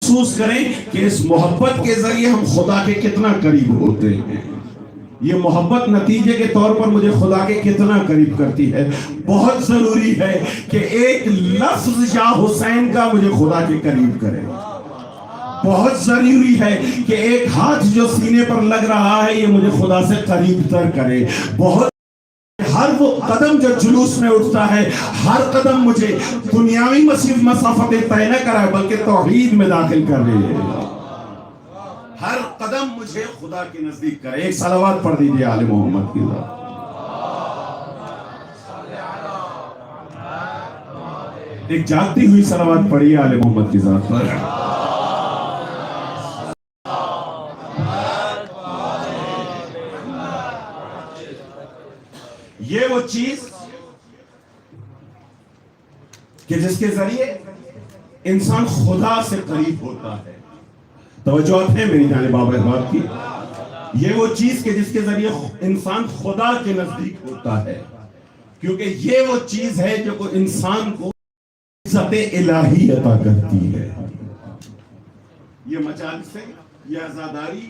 محسوس کریں کہ اس محبت کے ذریعے ہم خدا کے کتنا قریب ہوتے ہیں. یہ محبت نتیجے کے طور پر مجھے خدا کے کتنا قریب کرتی ہے. بہت ضروری ہے کہ ایک لفظ یا حسین کا مجھے خدا کے قریب کرے. بہت ضروری ہے کہ ایک ہاتھ جو سینے پر لگ رہا ہے یہ مجھے خدا سے قریب تر کرے. بہت ہر وہ قدم جو جلوس میں اٹھتا ہے ہر قدم مجھے دنیاوی مسافتیں طے نہ کرائے بلکہ توحید میں داخل کر رہی ہے. ہر قدم مجھے خدا کے نزدیک کرے. ایک صلوات پڑھ دیجئے آل محمد کی ذات. ایک جاگتی ہوئی صلوات پڑھیے آل محمد کی ذات پر. یہ وہ چیز کہ جس کے ذریعے انسان خدا سے قریب ہوتا ہے. توجہ ہے میری جانب باب احباب کی. یہ وہ چیز کہ جس کے ذریعے انسان خدا کے نزدیک ہوتا ہے کیونکہ یہ وہ چیز ہے جو انسان کو عزت الہی عطا کرتی ہے. یہ مجالس سے یہ عزاداری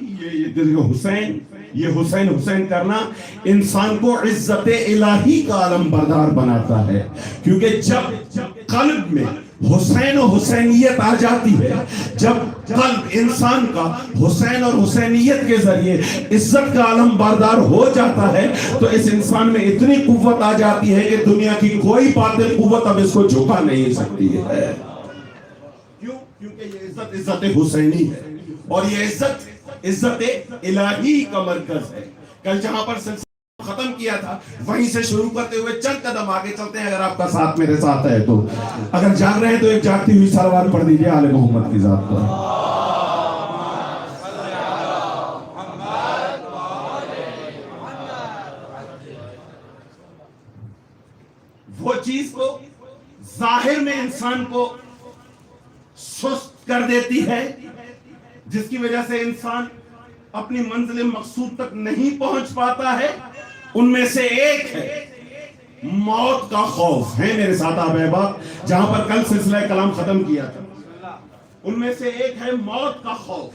یہ حسین کرنا انسان کو عزت الہی کا علم بردار بناتا ہے. کیونکہ جب قلب میں حسین و حسینیت آ جاتی ہے, جب قلب انسان کا حسین اور حسینیت کے ذریعے عزت کا علم بردار ہو جاتا ہے تو اس انسان میں اتنی قوت آ جاتی ہے کہ دنیا کی کوئی باطل قوت اب اس کو جھکا نہیں سکتی ہے. کیونکہ یہ عزت حسینی ہے اور یہ عزت الہی کا مرکز ہے. کل جہاں پر سلسلہ ختم کیا تھا وہیں سے شروع کرتے ہوئے چند قدم آگے چلتے ہیں. اگر آپ کا ساتھ میرے ساتھ ہے تو اگر جاگ رہے ہیں تو ایک جاگتی ہوئی صلوات پڑھ دیجئے آل محمد کی ذات پر. وہ چیز کو ظاہر میں انسان کو سست کر دیتی ہے جس کی وجہ سے انسان اپنی منزل مقصود تک نہیں پہنچ پاتا ہے. ان میں سے ایک ہے موت کا خوف. ہے میرے ساتھ آپ احباب جہاں پر کل سلسلہ کلام ختم کیا تھا ان میں سے ایک ہے موت کا خوف.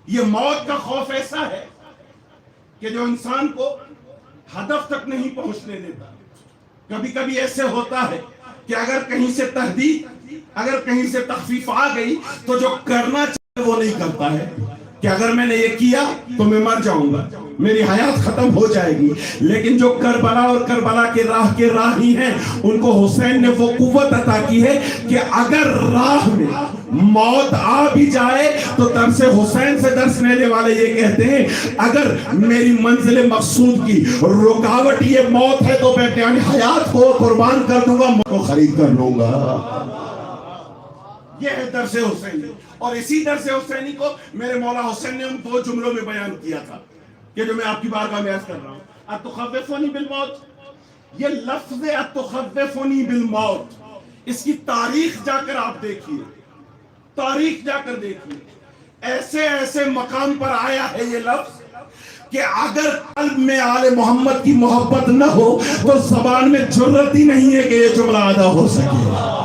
یہ موت کا خوف ایسا ہے کہ جو انسان کو ہدف تک نہیں پہنچنے دیتا. کبھی کبھی ایسے ہوتا ہے کہ اگر کہیں سے تہدید اگر کہیں سے تخفیف آ گئی تو جو کرنا چاہے وہ نہیں کرتا ہے کہ اگر میں نے یہ کیا تو میں مر جاؤں گا, میری حیات ختم ہو جائے گی. لیکن جو کربلا اور کربلا کے راہی ہیں ان کو حسین نے وہ قوت عطا کی ہے کہ اگر راہ میں موت آ بھی جائے تو تب سے حسین سے درس لینے والے یہ کہتے ہیں اگر میری منزل مقصود کی رکاوٹ یہ موت ہے تو میں اپنی حیات کو قربان کر دوں گا, موت کو خرید کر لوں گا. یہ ہے درس حسینی. اور اسی درس حسینی کو میرے مولا حسین نے ان 2 جملوں میں بیان کیا تھا کہ جو میں آپ کی بارگاہ میں عرض کر رہا ہوں. اتخوفنی بالموت, یہ لفظ اتخوفنی بالموت اس کی تاریخ جا کر آپ دیکھیے, تاریخ جا کر دیکھیے. ایسے ایسے مقام پر آیا ہے یہ لفظ کہ اگر قلب میں آل محمد کی محبت نہ ہو تو زبان میں جرأت ہی نہیں ہے کہ یہ جملہ ادا ہو سکے.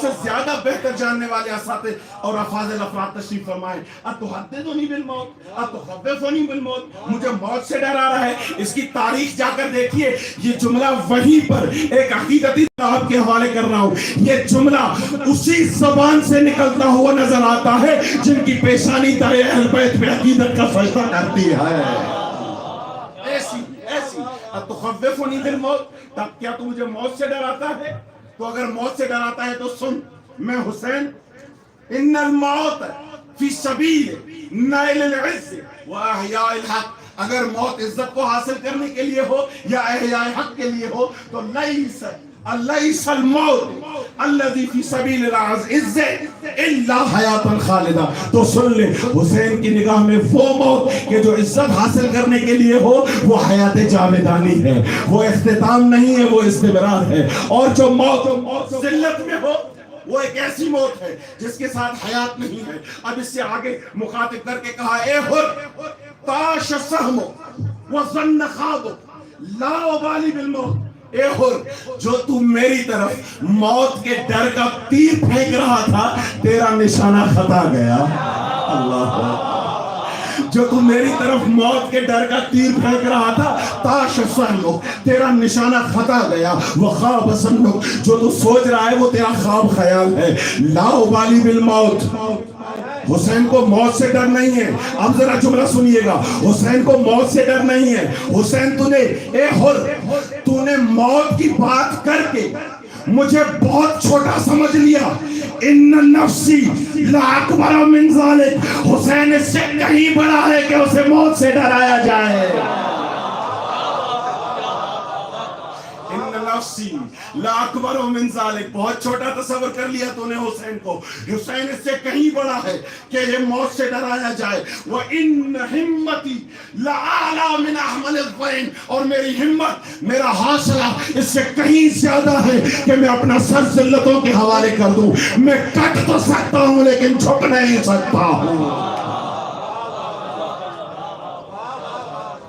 سے زیادہ بہتر جاننے والے اساتذہ اور افاضل افراد تشریف فرمائیں. اتحدثنی بالموت, اتخوفنی بالموت, مجھے موت سے ڈر آ رہا ہے. اس کی تاریخ جا کر دیکھیے. یہ جملہ وہیں پر ایک عقیدتی آپ کے حوالے کر رہا ہوں. یہ جملہ اسی زبان سے نکلتا ہوا نظر آتا ہے جن کی پیشانی دائے اہل بیت پہ عقیدت کا سجدہ کرتی ہے. ایسی اتخوفنی بالموت, تب کیا تو مجھے موت سے ڈر آتا ہے؟ تو اگر موت سے ڈر آتا ہے تو سن, میں حسین ان الموت فی سبیل نائل العز و احیاء الحق, اگر موت عزت کو حاصل کرنے کے لیے ہو یا احیاء حق کے لیے ہو تو لیس الموت الذی فی سبیل العز الا حیات خالدہ. تو سن لے حسین کی نگاہ میں وہ موت کہ جو عزت حاصل کرنے کے لیے ہو وہ حیات جاویدانی ہے, وہ اختتام نہیں ہے, وہ استمرار ہے. اور جو موت ذلت میں ہو وہ ایک ایسی موت ہے جس کے ساتھ حیات نہیں ہے. اب اس سے آگے مخاطب کر کے کہا اے حر طاش سہم وظن خواب لا ابالی بالموت, اے ہر جو تو میری طرف موت کے ڈر کا تیر پھینک رہا تھا تیرا نشانہ خطا گیا. اللہ جو تو میری طرف موت کے ڈر کا تیر پھینک رہا تھا تاش سنو تیرا نشانہ خطا گیا. وخاب سنو جو تو سوچ رہا ہے وہ تیرا خواب خیال ہے. لا ابالی بالموت حسین کو موت سے ڈر نہیں ہے. اب ذرا جملہ سنیے گا. حسین کو موت سے ڈر نہیں ہے. حسین تو نے موت کی بات کر کے مجھے بہت چھوٹا سمجھ لیا. ان نفسی لا اکبر من ذالک حسین اس سے کہیں بڑا ہے کہ اسے موت سے ڈرایا جائے. نفسی لا اکبر من ذالک بہت چھوٹا تصور کر لیا تو نے حسین کو. حسین اس سے کہیں بڑا ہے کہ یہ موت سے ڈرایا جائے. وَإِنَّ ہمتی لَعَلَى مِنْ أَحْمَلِ الظَّيْنِ اور میری ہمت میرا حوصلہ اس سے کہیں زیادہ ہے کہ میں اپنا سر ذلتوں کے حوالے کر دوں. میں کٹ تو سکتا ہوں لیکن جھک نہیں سکتا ہوں.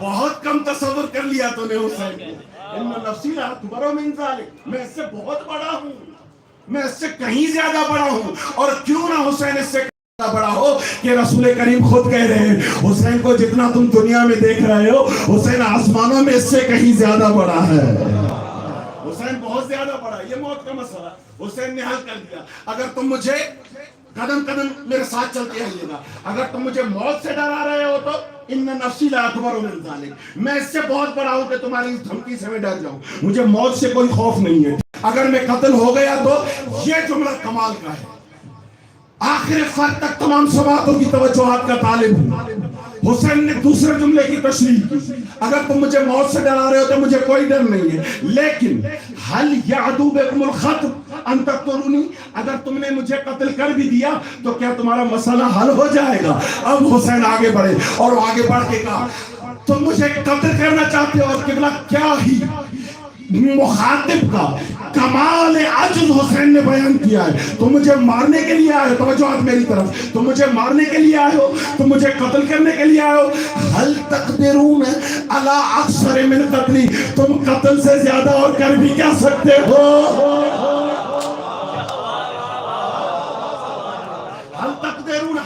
بہت کم تصور کر لیا تو نے حسین کو. ان نفسی لا اکبر من ذالک میں اس سے بہت بڑا ہوں. میں اس سے کہیں زیادہ بڑا ہوں. اور کیوں نہ حسین اس سے بڑا ہو کہ رسول کریم خود کہہ رہے ہیں حسین کو جتنا تم دنیا میں دیکھ رہے ہو حسین آسمانوں میں اس سے کہیں زیادہ بڑا ہے. حسین بہت زیادہ بڑا ہے. یہ موت کا مسئلہ حسین نے حل کر دیا. اگر تم مجھے قدم قدم میرے ساتھ چلتے آئیے گا. اگر تم مجھے موت سے ڈرا رہے ہو تو ان نفسی لا اکبر من ذالک میں اس سے بہت بڑا ہوں کہ تمہاری اس دھمکی سے میں ڈر جاؤں. مجھے موت سے کوئی خوف نہیں ہے. اگر میں قتل ہو گیا تو یہ جملہ کمال کا ہے. آخر فرد تک تمام سماعتوں کی توجہات کا طالب ہوں. حسین نے دوسرے جملے کی تشریح کی. اگر تم مجھے موت سے ڈرا رہے ہو تو مجھے کوئی ڈر نہیں ہے. لیکن حل یعدو بکم الخطر ان تقتلونی اگر تم نے مجھے قتل کر بھی دیا تو کیا تمہارا مسئلہ حل ہو جائے گا. اب حسین آگے بڑھے اور آگے بڑھ کے کہا تم مجھے قتل کرنا چاہتے ہو. اور قبلہ کیا ہی مخاطب کا کمال عجز حسین نے بیان کیا ہے. تم مجھے مارنے کے لیے آئے ہو. توجہ میری طرف. تم مجھے مارنے کے لیے آئے ہو. تم مجھے قتل کرنے کے لیے آئے ہو. حل تقدرون علی اکثر من قتلی تم قتل سے زیادہ اور کر بھی کیا سکتے ہو. حل تقدرون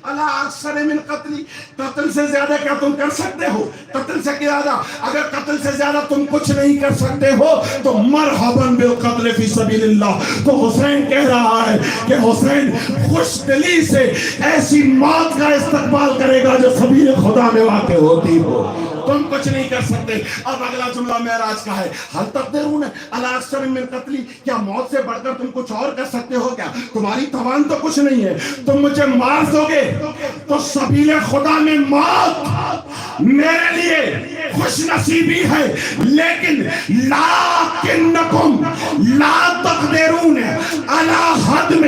علی اکثر من قتلی قتل سے زیادہ کیا تم کر سکتے ہو. قتل سے زیادہ اگر قتل سے زیادہ تم کچھ نہیں کر سکتے ہو تو مرحباً بالقتل فی سبیل اللہ. تو حسین کہہ رہا ہے کہ حسین خوش دلی سے ایسی موت کا استقبال کرے گا جو سبیل خدا میں واقع ہوتی ہو. تم کچھ نہیں کر سکتے. اب اگلا جملہ معراج کا ہے. حل تقدرون علی اکثر من قتلی کیا موت سے بڑھ کر تم کچھ اور کر سکتے ہو کیا. تمہاری توان تو کچھ نہیں ہے. تم مجھے مار دو گے تو سبیل خدا میں موت میرے لیے خوش نصیبی ہے. لیکن لیکنکم لا تقدرون علی حدم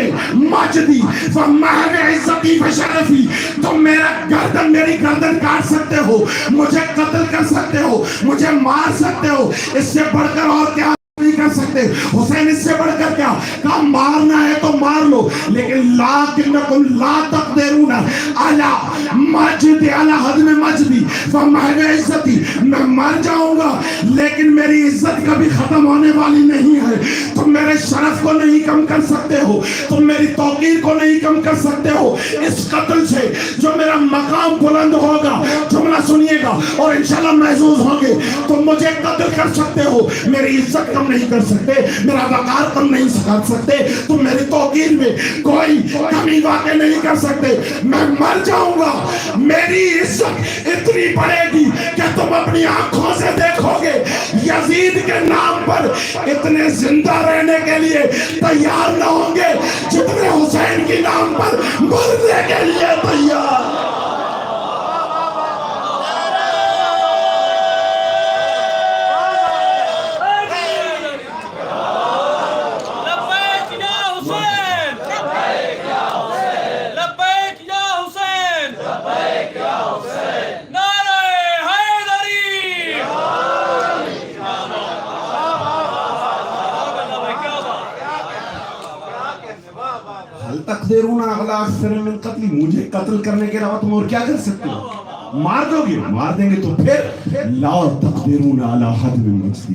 مجدی فمحو عزتی فشرفی تم میری گردن کاٹ سکتے ہو. مجھے قتل کر سکتے ہو. مجھے مار سکتے ہو. اس سے بڑھ کر اور کیا نہیں کر سکتے. حسین اس سے بڑھ کر کیا کہا مارنا ہے تو مار لو. لیکن لیکنکم لا تقدرون علی مجد علی حدم مجدی فمحو عزتی میں مر جاؤں گا لیکن میری عزت کبھی ختم ہونے والی نہیں ہے. تم میرے شرف کو نہیں کم کر سکتے ہو. تم میری توقیر کو نہیں کم کر سکتے ہو. اس قتل سے جو میرا مقام بلند ہوگا جملہ سنیے گا اور انشاءاللہ محظوظ ہوں گے. تم مجھے قتل کر سکتے ہو. میری عزت کم نہیں کر سکتے. میرا وقار کم نہیں کر سکتے. تم میری توقیر میں کوئی کمی واقع نہیں کر سکتے. میں مر جاؤں گا میری عزت اتنی بڑھے گی کہ تم اپنی آنکھوں سے دیکھو گے یزید کے نام پر اتنے زندہ رہنے کے لیے تیار نہ ہوں گے جتنے حسین کے نام پر مرنے کے لیے تیار. تقدرون علی اکثر من قتلی مجھے قتل کرنے کے علاوہ تم اور کیا کر سکتے ہو. مار دو گے مار دیں گے تو پھر لا تقدرون علی حدم مجدی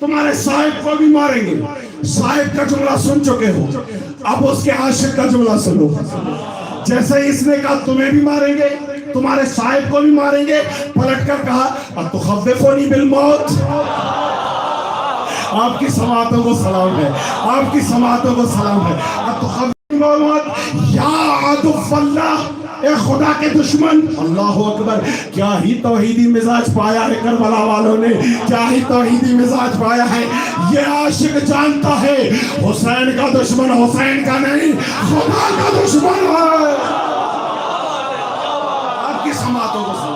تمہارے صاحب کو بھی ماریں گے. صاحب کا جملہ سن چکے ہو, اب اس کے عاشق کا جملہ سنو. جیسے اس نے کہا تمہیں بھی ماریں گے, تمہارے صاحب کو بھی ماریں گے, پلٹ کر کہا اتخوفنی بالموت. آپ کی سماعتوں کو سلام ہے, آپ کی سماعتوں کو سلام ہے. اتخوفنی بالموت یا عدو اللہ, اے خدا کے دشمن. اللہ اکبر. کیا ہی توحیدی مزاج پایا ہے کربلا والوں نے, کیا ہی توحیدی مزاج پایا ہے. یہ عاشق جانتا ہے حسین کا دشمن حسین کا نہیں, خدا کا دشمن ہے. آپ کی سماعتوں کو سنو.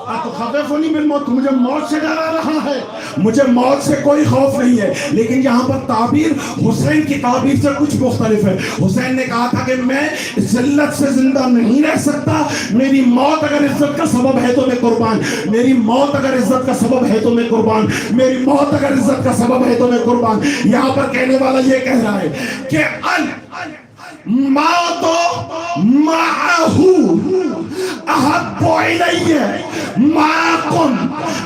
اتخوفنی بالموت, مجھے موت سے ڈرا رہا ہے, مجھے موت سے کوئی خوف نہیں ہے. لیکن یہاں پر تعبیر حسین کی تعبیر سے کچھ مختلف ہے. حسین نے کہا تھا کہ میں ذلت سے زندہ نہیں رہ سکتا, میری موت اگر عزت کا سبب ہے تو میں قربان, میری موت اگر عزت کا سبب ہے تو میں قربان, میری موت اگر عزت کا سبب ہے تو میں قربان. یہاں پر کہنے والا یہ کہہ رہا ہے کہ موت معہ احب الی معکم.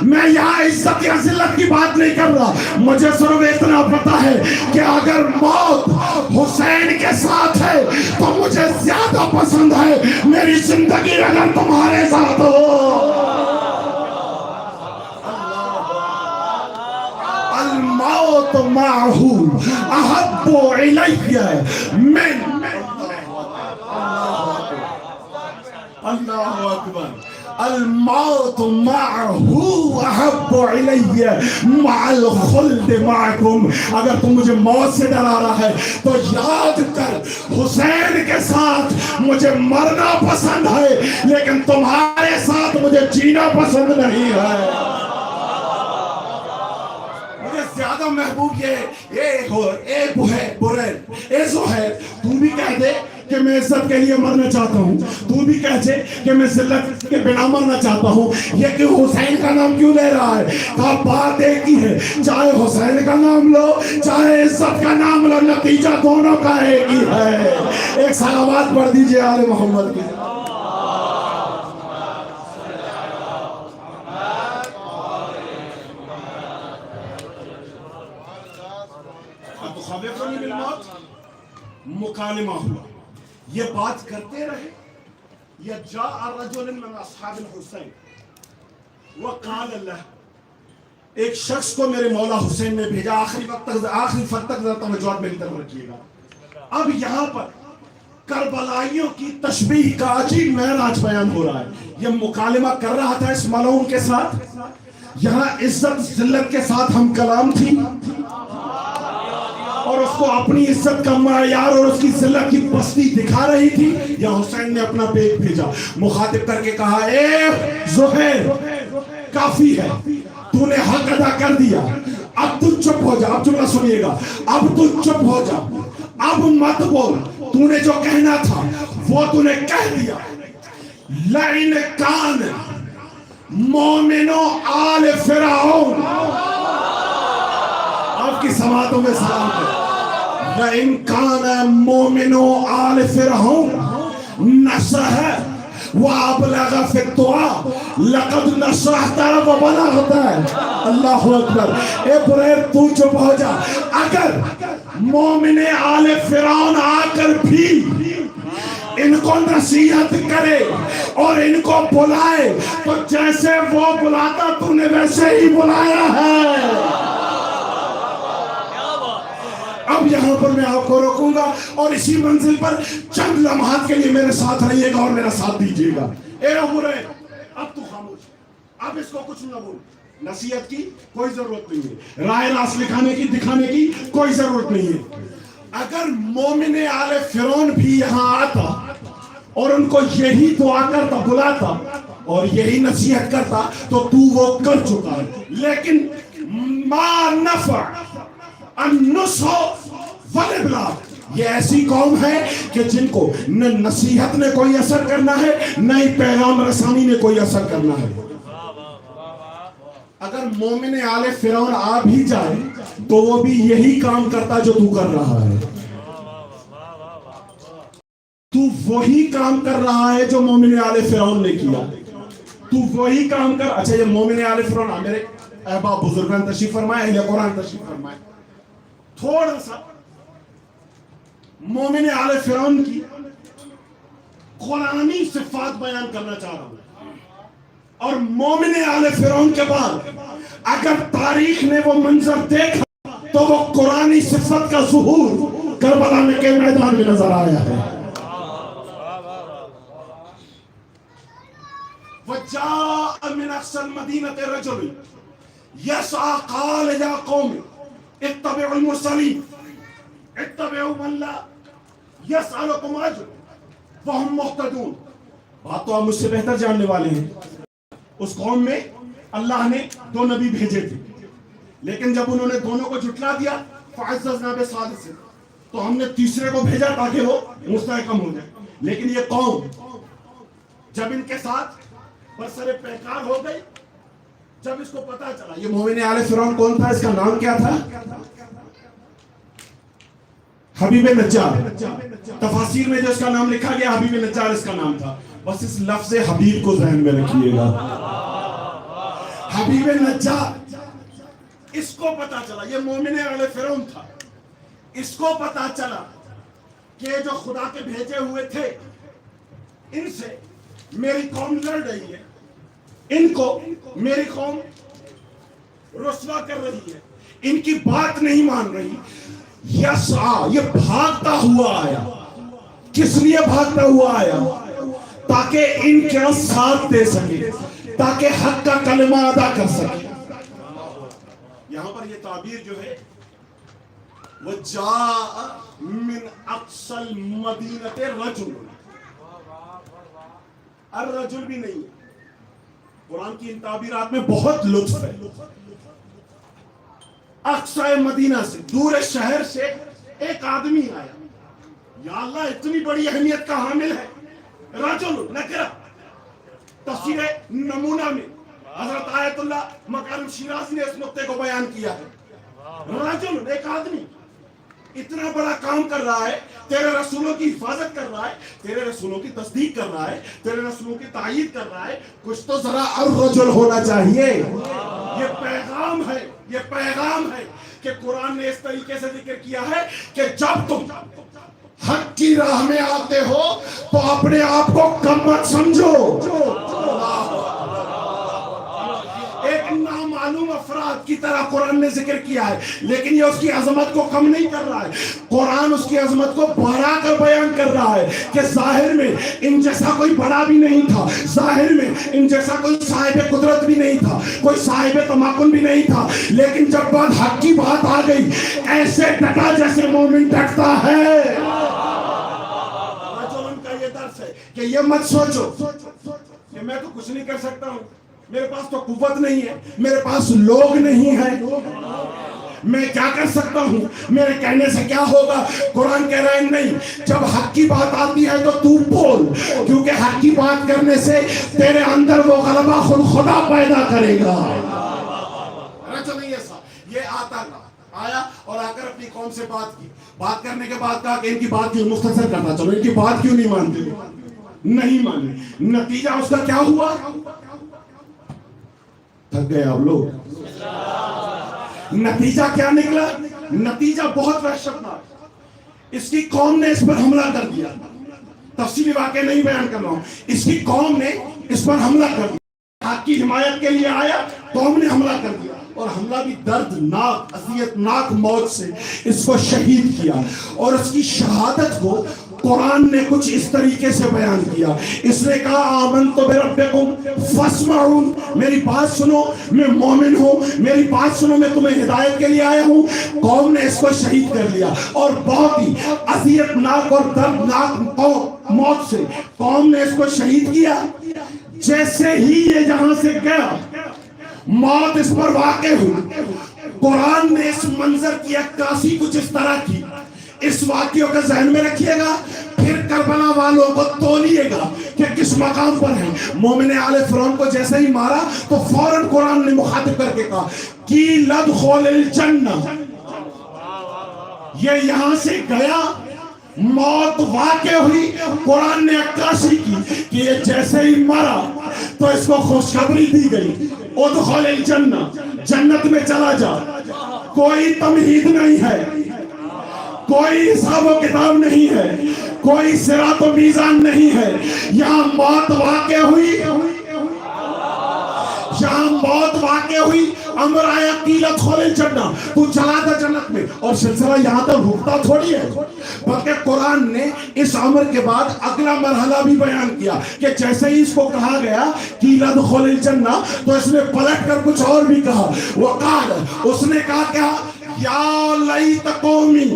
میں یہاں عزت یا ذلت کی بات نہیں کر رہا, مجھے صرف اتنا پتا ہے کہ اگر موت حسین کے ساتھ ہے تو مجھے زیادہ پسند ہے میری زندگی اگر تمہارے ساتھ ہو. الموت معہ احب الی من. اللہ اکبر. الموت معه احب الی مع الخلد معکم. اگر تم مجھے موت سے ڈرا رہا ہے تو یاد کر حسین کے ساتھ مجھے مرنا پسند ہے, لیکن تمہارے ساتھ مجھے جینا پسند نہیں ہے. مجھے زیادہ محبوب اے زہیر, تو بھی کہہ دے کہ میں عزت کے لیے مرنا چاہتا ہوں, تو بھی کہتے کہ میں ذلت کے بنا مرنا چاہتا ہوں. یہ کہ حسین کا نام کیوں لے رہا ہے؟ کہا بات ایک ہی ہے, چاہے حسین کا نام لو چاہے عزت کا نام لو, نتیجہ دونوں کا ایک ہی ہے. ایک صلوات پڑھ دیجئے آل محمد کی. اتخوفنی بالموت, مکالمہ ہوا, یہ بات کرتے رہے. جاء رجل من اصحاب الحسین وقال له, ایک شخص کو میرے مولا حسین نے بھیجا. آخری فرق تک ذرا توجہ میری طرف رکھیے گا. اب یہاں پر کربلائیوں کی تشبیہ کا عجیب معراج بیان ہو رہا ہے. یہ مکالمہ کر رہا تھا اس ملعون کے ساتھ. یہاں عزت ذلت کے ساتھ ہم کلام تھی, اور اس کو اپنی عزت کا معیار اور اس کی ذلت کی پستی دکھا رہی تھی. یا حسین نے اپنا پیٹ بھیجا, مخاطب کر کے کہا اے زہیر کافی ہے, تو نے حق ادا کر دیا, اب تو چپ ہو جا. اب جملہ سنیے گا, اب تو چپ ہو جا, اب مت بول, تو نے جو کہنا تھا وہ تو نے کہہ دیا. لئن کان مومن آل فرعون, آپ کی سماعتوں میں سلام ہے. لئن کان مومن آل فرعون نصح وابلغ فی الدعاء لقد نصحت وبلغت. اللہ اکبر. اے بریر تو چپ ہو جا. اگر مومن آل فرعون آ کر بھی ان کو نصیحت کرے اور ان کو بلائے تو جیسے وہ بلاتا تو نے ویسے ہی بلایا ہے. اب یہاں پر میں آپ کو روکوں گا اور اسی منزل پر چند لمحات کے لیے میرے ساتھ رہیے گا اور میرا ساتھ دیجیے گا. اے عمرے, اب تو خاموش, اب اس کو کچھ نہ بول. نصیحت کی کوئی ضرورت نہیں ہے, رائے راست دکھانے کی کوئی ضرورت نہیں ہے. اگر مومن آل فرعون بھی یہاں آتا اور ان کو یہی دعا کرتا, بلاتا اور یہی نصیحت کرتا تو وہ کر چکا ہے. لیکن ما نفع النصح والابلاغ, یہ ایسی قوم ہے کہ جن کو نہ نصیحت نے کوئی اثر کرنا ہے نہ ہی پیغام رسانی نے کوئی اثر کرنا ہے. اگر مومن آل فرعون آ بھی جائے تو وہ بھی یہی کام کرتا جو تو کر رہا ہے. تو وہی کام کر رہا ہے جو مومن آل فرعون نے کیا. تو وہی کام کر. اچھا یہ مومن آل فرعون, میرے احباب بزرگان تشریف فرمائے, اہل قرآن تشریف فرمائے, تھوڑا سا مومن آل فرعون کی قرآنی صفات بیان کرنا چاہ رہا ہوں. اور مومن آل فرعون کے بعد اگر تاریخ نے وہ منظر دیکھا تو وہ قرآنی صفت کا ظہور کربلا میں کے میدان میں نظر آیا ہے. وَجَاءَ مِنْ أَقْصَى الْمَدِينَةِ رَجُلٌ يَسْعَى قَالَ يَا قَوْمِ اتَّبِعُوا الْمُرْسَلِينَ اتَّبِعُوا مَنْ لَا يَسْأَلُكُمْ أَجْرًا وَهُمْ مُهْتَدُونَ. بات تو آپ مجھ سے بہتر جاننے والے ہیں. اس قوم میں اللہ نے 2 نبی بھیجے تھے, لیکن جب انہوں نے دونوں کو جھٹلا دیا فَعَزَّزْنَا بِثَالِثٍ, تو ہم نے تیسرے کو بھیجا تاکہ وہ مستحکم ہو جائے. لیکن یہ قوم جب ان کے ساتھ برسر پیکار ہو گئی, جب اس کو پتا چلا یہ مومن آل فرعون کون تھا, اس کا نام کیا تھا, حبیب نجار. تفاسیر میں جو اس کا نام لکھا گیا حبیب نجار اس کا نام تھا. بس اس لفظ حبیب کو ذہن میں رکھیے گا, حبیب نجار. اس کو پتا چلا یہ مومن آل فرعون تھا. اس کو پتا چلا کہ جو خدا کے بھیجے ہوئے تھے ان سے میری قوم لڑ رہی ہے, ان کو میری قوم رسوا کر رہی ہے, ان کی بات نہیں مان رہی. یسعا, یہ بھاگتا ہوا آیا. کس لیے بھاگتا ہوا آیا؟ تاکہ ان کا ساتھ دے سکے, تاکہ حق کا کلمہ ادا کر سکے. یہاں پر یہ تعبیر جو ہے وَجَاءَ مِنْ أَقْصَى الْمَدِينَةِ رَجُلٌ, الرجل بھی نہیں ہے. قرآن کی ان تعبیرات میں بہت لطف ہے. اقصی مدینہ سے, دور شہر سے ایک آدمی آیا. یا اللہ اتنی بڑی اہمیت کا حامل ہے. رجل نکرہ. تفسیر نمونہ میں حضرت آیت اللہ مکارم شیرازی نے اس نقطے کو بیان کیا ہے. رجل, ایک آدمی اتنا بڑا کام کر رہا ہے, تیرے رسولوں کی حفاظت کر رہا ہے, تیرے رسولوں کی تصدیق کر رہا ہے, تیرے رسولوں کی تائید کر رہا ہے. کچھ تو ذرا الرجل ہونا چاہیے. یہ پیغام ہے, یہ پیغام ہے کہ قرآن نے اس طریقے سے ذکر کیا ہے کہ جب تم حق کی راہ میں آتے ہو تو اپنے آپ کو کم مت سمجھو. ایک نامعلوم افراد کی طرح قرآن نے ذکر کیا ہے, لیکن یہ اس کی عظمت کو کم نہیں کر رہا ہے. قرآن اس کی عظمت کو بڑھا کر بیان کر رہا ہے کہ ظاہر میں ان جیسا کوئی بڑا بھی نہیں تھا, ظاہر میں ان جیسا کوئی صاحب قدرت بھی نہیں تھا, کوئی صاحب تمکن بھی نہیں تھا, لیکن جب بات حق کی بات آ گئی ایسے ڈٹا جیسے مومن ڈٹتا ہے. رجل کا یہ درس ہے کہ یہ مت سوچو کہ میں تو کچھ نہیں کر سکتا ہوں, میرے پاس تو قوت نہیں ہے, میرے پاس لوگ نہیں ہیں, میں کیا کر سکتا ہوں, میرے کہنے سے کیا ہوگا. قرآن کہہ رہا ہے نہیں, جب حق کی بات آتی ہے تو تو بول, کیونکہ حق کی بات کرنے سے تیرے اندر وہ غلبہ خود خدا پیدا کرے گا. یہ آیا اور آ کر اپنی قوم سے بات کی. بات کرنے کے بعد کہا کہ ان کی بات کیوں, مختصر کرنا چلو, ان کی بات کیوں نہیں مانتے, نہیں مانے. نتیجہ اس کا کیا ہوا, تھک گئے آپ لوگ. نتیجہ کیا نکلا, نتیجہ بہت وحشتناک. اس کی قوم نے اس پر حملہ کر دیا. تفصیلی واقعہ نہیں بیان کر رہا ہوں, اس کی قوم نے اس پر حملہ کر دیا. حق کی حمایت کے لیے آیا, قوم نے حملہ کر دیا, اور حملہ بھی دردناک اذیتناک موت سے اس کو شہید کیا. اور اس کی شہادت کو قرآن نے کچھ اس طریقے سے بیان کیا. اس نے کہا آمنت بربکم فاسمعون, میری بات سنو, میں مومن ہوں, میری بات سنو, میں تمہیں ہدایت کے لیے آیا ہوں. قوم نے اس کو شہید کر لیا, اور بہت ہی اذیتناک اور دردناک موت سے قوم نے اس کو شہید کیا. جیسے ہی یہ جہاں سے گیا موت اس پر واقع ہوئی. قرآن نے اس منظر کی عکاسی کچھ اس طرح کی. اس واقعوں کا ذہن میں رکھیے گا, پھر کربلا والوں کو تولیے گا کہ کس مقام پر ہیں. مومن آل فرعون کو جیسے ہی مارا تو فوراً قرآن نے مخاطب کر کے کہا کی لدخل الجنہ. یہ یہاں سے گیا, موت واقع ہوئی, قرآن نے عکاسی کی کہ یہ جیسے ہی مرا تو اس کو خوشخبری دی گئی، ادخل الجنہ، جنت میں چلا جا، کوئی تمہید نہیں ہے، کوئی حساب و کتاب نہیں ہے، کوئی صراط و میزان نہیں ہے، یہاں موت واقع ہوئی، یہاں موت واقع ہوئی، امر آیا قیل ادخل الجنہ، تو چلا تھا جنت میں، اور سلسلہ یہاں تک رکتا تھوڑی ہے، بلکہ قرآن نے اس امر کے بعد اگلا مرحلہ بھی بیان کیا کہ جیسے ہی اس کو کہا گیا قیل ادخل الجنہ، تو اس نے پلٹ کر کچھ اور بھی کہا، وقال، اس نے کہا کیا، یا لیت قومی،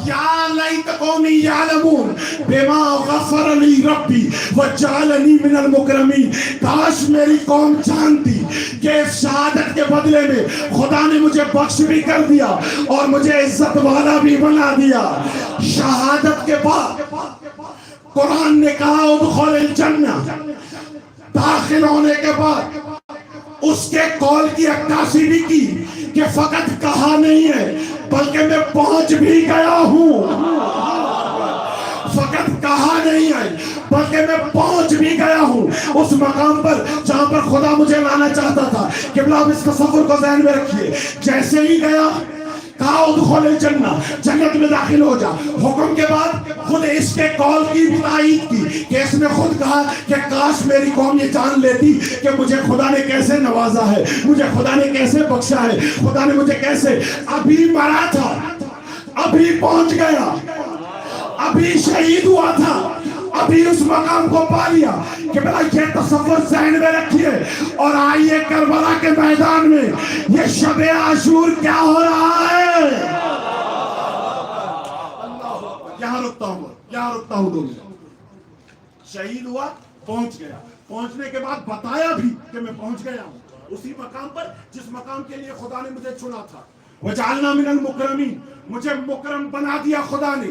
یا لیت قومی یعلمون بما غفر لی ربی وجعلنی من المکرمین، کاش میری قوم جانتی کہ اس شہادت کے بدلے میں خدا نے مجھے بخش بھی کر دیا اور مجھے عزت والا بھی بنا دیا۔ شہادت کے بعد قرآن نے کہا ادخل الجنہ، داخل ہونے کے بعد اس کے قول کی عکاسی بھی کی کہ فقط کہا نہیں ہے بلکہ میں پہنچ بھی گیا ہوں، فقط کہا نہیں ہے بلکہ میں پہنچ بھی گیا ہوں اس مقام پر جہاں پر خدا مجھے لانا چاہتا تھا۔ کہ آپ اس تصور کو ذہن میں رکھیے، جیسے ہی گیا کہا ادخل الجنہ، جنت میں داخل ہو جا، حکم کے بعد خود اس کے قول کی بھی تائید کی کہ اس نے خود کہا کہ کاش میری قوم یہ جان لیتی کہ مجھے خدا نے کیسے نوازا ہے، مجھے خدا نے کیسے بخشا ہے، خدا نے مجھے کیسے، ابھی مرا تھا، ابھی پہنچ گیا، ابھی شہید ہوا تھا، ابھی اس مقام کو پا لیا۔ کہ بلا یہ تصور ذہن میں رکھیے، اور آئیے کربلا کے میدان میں یہ شب عاشور کیا ہو رہا ہے۔ یہاں رکتا ہوں 2 منٹ۔ شہید ہوا، پہنچ گیا، پہنچنے کے بعد بتایا بھی کہ میں پہنچ گیا ہوں اسی مقام پر جس مقام کے لیے خدا نے مجھے چنا تھا۔ وجعلنا من المکرمین، مجھے مکرم بنا دیا خدا نے۔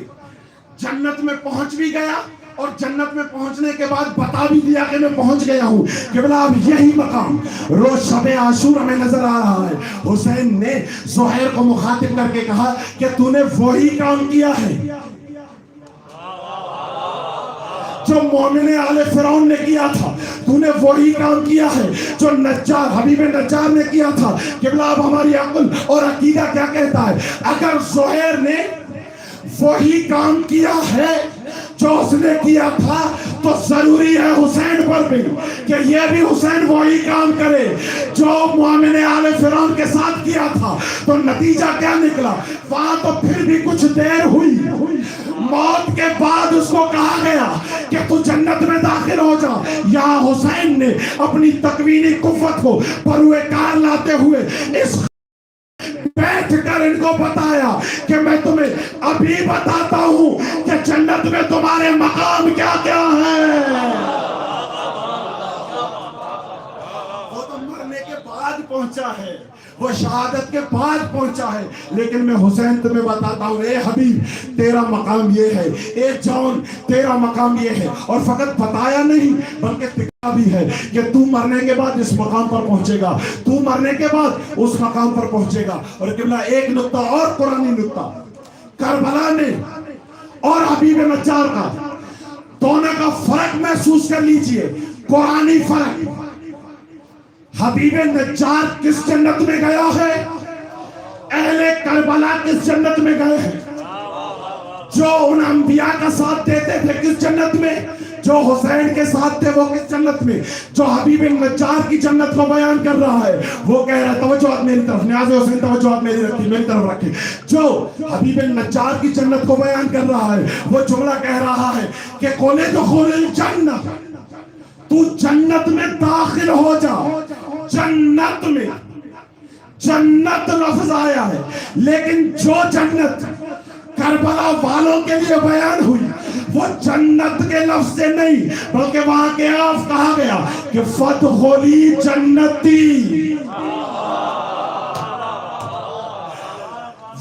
جنت میں پہنچ بھی گیا، اور جنت میں پہنچنے کے بعد بتا بھی دیا کہ میں پہنچ گیا ہوں۔ کہ بلا اب یہی مقام روز شب عاشور میں نظر آ رہا ہے۔ حسین نے زہیر کو مخاطب کر کے کہا کہ تو نے وہی کام کیا ہے جو مومن آل فرعون نے کیا تھا، تو نے وہی کام کیا ہے جو نجار حبیب نجار نے کیا تھا۔ کہ بلا اب ہماری عقل اور عقیدہ کیا کہتا ہے، اگر زہیر نے وہی کام کیا ہے جو اس نے کیا تھا تو ضروری ہے حسین پر بھی کہ یہ بھی حسین وہی کام کرے جو مومن آل فرعون کے ساتھ کیا تھا۔ تو نتیجہ کیا نکلا، وہاں تو پھر بھی کچھ دیر ہوئی، موت کے بعد اس کو کہا گیا کہ تو جنت میں داخل ہو جا۔ یہاں حسین نے اپنی تکوینی قوت کو پروئے کار لاتے ہوئے اس بیٹھ کر ان کو بتایا کہ میں تمہیں ابھی بتاتا ہوں کہ جنت میں تمہارے مقام کیا کیا ہے۔ وہ تو مرنے کے بعد پہنچا ہے، وہ شہادت کے بعد پہنچا ہے، لیکن میں حسین تمہیں بتاتا ہوں اے حبیب تیرا مقام یہ ہے، اے جان تیرا مقام یہ ہے۔ اور فقط بتایا نہیں بلکہ بھی ہے کہ تو مرنے کے بعد اس مقام پر پہنچے گا، تو مرنے کے بعد اس مقام پر پہنچے گا۔ اور قبلہ ایک نقطہ اور قرآنی نقطہ، کربلا نے اور حبیب نجار کا دونوں کا فرق محسوس کر لیجئے، قرآنی فرق۔ حبیب نجار کس جنت میں گیا ہے، اہل کربلا کس جنت میں گئے ہیں، جو ان انبیاء کا ساتھ دیتے تھے کس جنت میں، جو حسین کے ساتھ تھے وہ کس جنت میں، جو حبیب نجار کی جنت کو بیان کر رہا ہے وہ کہہ رہا ہے، توجہات میری طرف، نیاز حسین توجہات میری طرف رکھیں، جو حبیب نجار کی جنت کو بیان کر رہا ہے وہ جملہ کہہ رہا ہے کہ قل ادخل الجنہ، تو جنت میں داخل ہو جا۔ جنت میں، جنت لفظ آیا ہے لیکن جو جنت کربلا والوں کے لیے بیان ہوئی وہ جنت کے لفظ سے نہیں بلکہ وہاں کے آف کہا گیا کہ فادخلی جنتی۔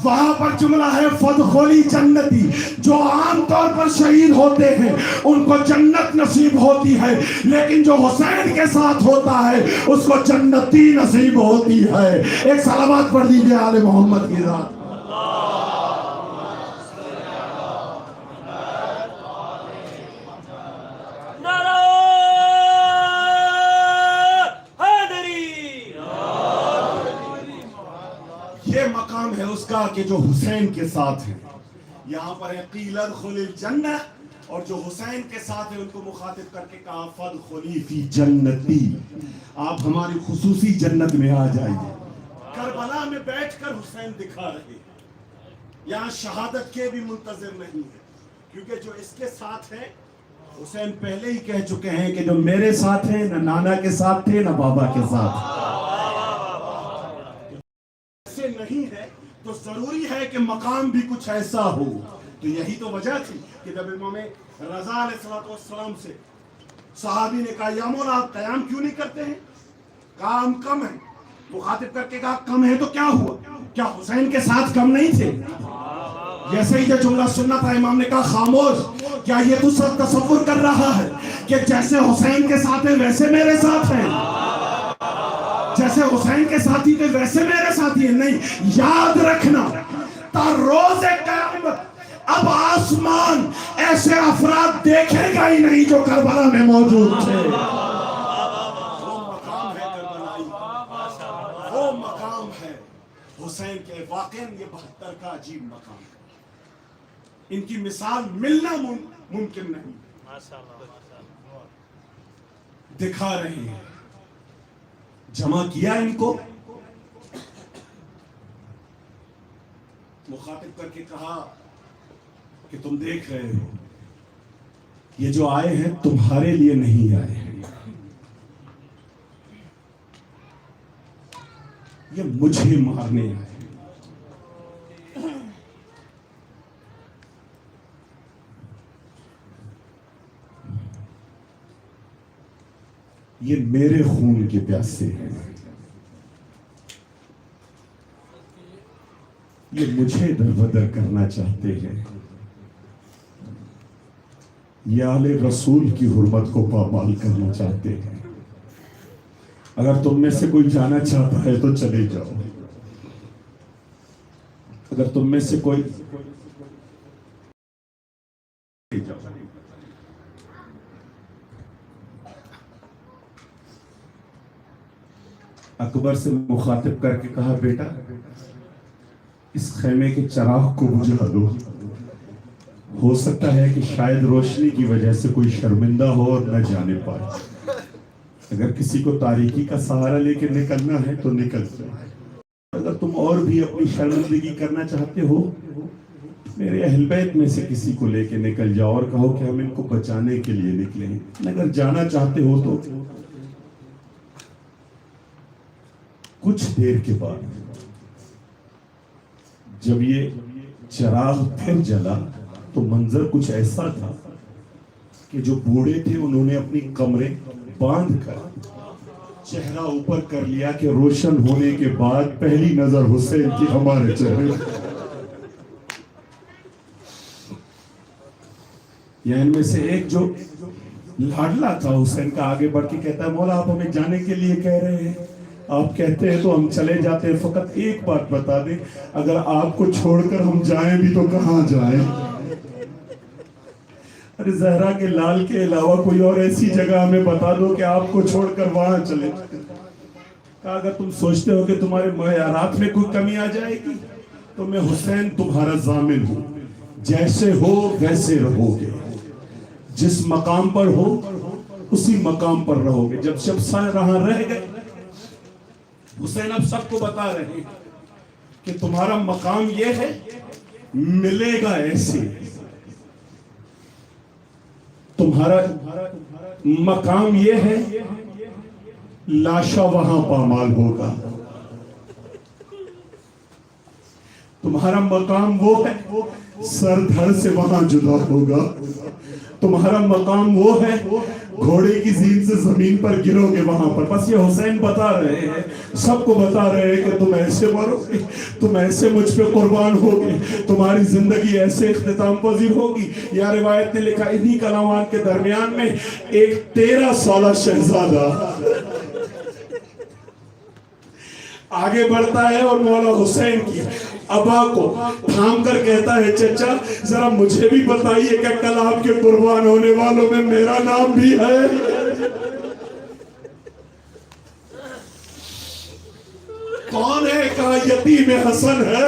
وہاں پر جملہ ہے فادخلی جنتی۔ جو عام طور پر شہید ہوتے ہیں ان کو جنت نصیب ہوتی ہے، لیکن جو حسین کے ساتھ ہوتا ہے اس کو جنتی نصیب ہوتی ہے۔ ایک صلوات پڑھ دیجئے آل محمد کی ذات۔ نعرہ ہے اس کا کہ جو حسین کے ساتھ ہے. یہاں پر ہے قیل ادخل الجنہ، اور جو حسین کے ساتھ ہے ان کو مخاطب کر کے کہا فادخلی فی جنتی، آپ ہماری خصوصی جنت میں آ جائیے. کربلا میں بیٹھ کر حسین دکھا رہے ہیں. یہاں شہادت کے بھی منتظر نہیں ہے، کیونکہ جو اس کے ساتھ ہے حسین پہلے ہی کہہ چکے ہیں کہ جو میرے ساتھ ہیں نہ نانا کے ساتھ تھے نہ بابا کے ساتھ. ایسے نہیں ہے تو ضروری ہے کہ مقام بھی کچھ ایسا ہو. تو یہی تو وجہ تھی کہ جب امام رضا علیہ السلام سے صحابی نے کہا یا مولا آپ قیام کیوں نہیں کرتے ہیں؟ کہا ہم کم ہیں. مخاطب کر کے کہا کم ہے تو کیا ہوا؟ کیا حسین کے ساتھ کم نہیں تھے؟ جیسے ہی یہ جملہ سننا تھا امام نے کہا خاموش، کیا یہ تو سب تصور کر رہا ہے کہ جیسے حسین کے ساتھ ہیں ویسے میرے ساتھ ہیں، جیسے حسین کے ساتھی تھے ویسے میرے ساتھی ہیں؟ نہیں. یاد رکھنا تا روز قیامت اب آسمان ایسے افراد دیکھے گا ہی نہیں جو کربلا میں موجود تھے. وہ مقام ہے کربلائی، وہ مقام ہے حسین کے. واقعاً یہ 72 کا عجیب مقام ہے. ان کی مثال ملنا ممکن نہیں. دکھا رہے ہیں، جمع کیا ان کو، مخاطب کر کے کہا کہ تم دیکھ رہے ہو یہ جو آئے ہیں تمہارے لیے نہیں آئے ہیں، یہ مجھے مارنے آئے ہیں. یہ میرے خون کے پیاسے ہیں، یہ مجھے دربدر کرنا چاہتے ہیں، یہ آل رسول کی حرمت کو پامال کرنا چاہتے ہیں. اگر تم میں سے کوئی جانا چاہتا ہے تو چلے جاؤ، اگر تم میں سے کوئی اکبر سے مخاطب کر کے کہا بیٹا اس خیمے کے چراغ کو بجھا دو، ہو سکتا ہے کہ شاید روشنی کی وجہ سے کوئی شرمندہ ہو اور نہ جانے پائے. اگر کسی کو تاریکی کا سہارا لے کے نکلنا ہے تو نکل جائے. اگر تم اور بھی اپنی شرمندگی کرنا چاہتے ہو میرے اہل بیت میں سے کسی کو لے کے نکل جاؤ اور کہو کہ ہم ان کو بچانے کے لیے نکلے ہیں. اگر جانا چاہتے ہو تو کچھ دیر کے بعد جب یہ چراغ پھر جلا تو منظر کچھ ایسا تھا کہ جو بوڑھے تھے انہوں نے اپنی کمریں باندھ کر چہرہ اوپر کر لیا کہ روشن ہونے کے بعد پہلی نظر حسین کی ہمارے چہرے. یا ان میں سے ایک جو لاڈلا تھا حسین کا آگے بڑھ کے کہتا ہے مولا آپ ہمیں جانے کے لیے کہہ رہے ہیں، آپ کہتے ہیں تو ہم چلے جاتے ہیں، فقط ایک بات بتا دیں اگر آپ کو چھوڑ کر ہم جائیں بھی تو کہاں جائیں؟ ارے زہرا کے لال کے علاوہ کوئی اور ایسی جگہ ہمیں بتا دو کہ آپ کو چھوڑ کر وہاں چلے. کہا اگر تم سوچتے ہو کہ تمہارے معیارات میں کوئی کمی آ جائے گی تو میں حسین تمہارا ضامن ہوں، جیسے ہو ویسے رہو گے، جس مقام پر ہو اسی مقام پر رہو گے. جب رہاں رہ گئے حسین اب سب کو بتا رہے ہیں کہ تمہارا مقام یہ ہے، ملے گا ایسے. تمہارا مقام یہ ہے، لاشا وہاں پامال ہوگا. تمہارا مقام وہ ہے، سر دھڑ سے وہاں جدا ہوگا. تمہارا مقام وہ ہے، گھوڑے کی زین سے زمین پر گرو گے وہاں پر. بس یہ حسین بتا رہے ہیں، سب کو بتا رہے ہیں کہ تم ایسے مرو گے، تم ایسے مجھ پہ قربان ہوگے، تمہاری زندگی ایسے اختتام پذیر ہوگی. یا روایت نے لکھا انہی کلمات کے درمیان میں ایک 13 سالہ شہزادہ آگے بڑھتا ہے اور مولا حسین کی ابا کو تھام کر کہتا ہے چچا ذرا مجھے بھی بتائیے کہ کل آپ کے قربان ہونے والوں میں میرا نام بھی ہے. کون ہے؟ کہا یتیم حسن ہے.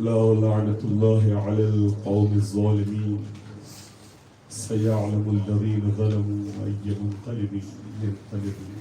لا لعنة الله على القوم الظالمين سيعلم الذين ظلموا أي منقلب ينقلبون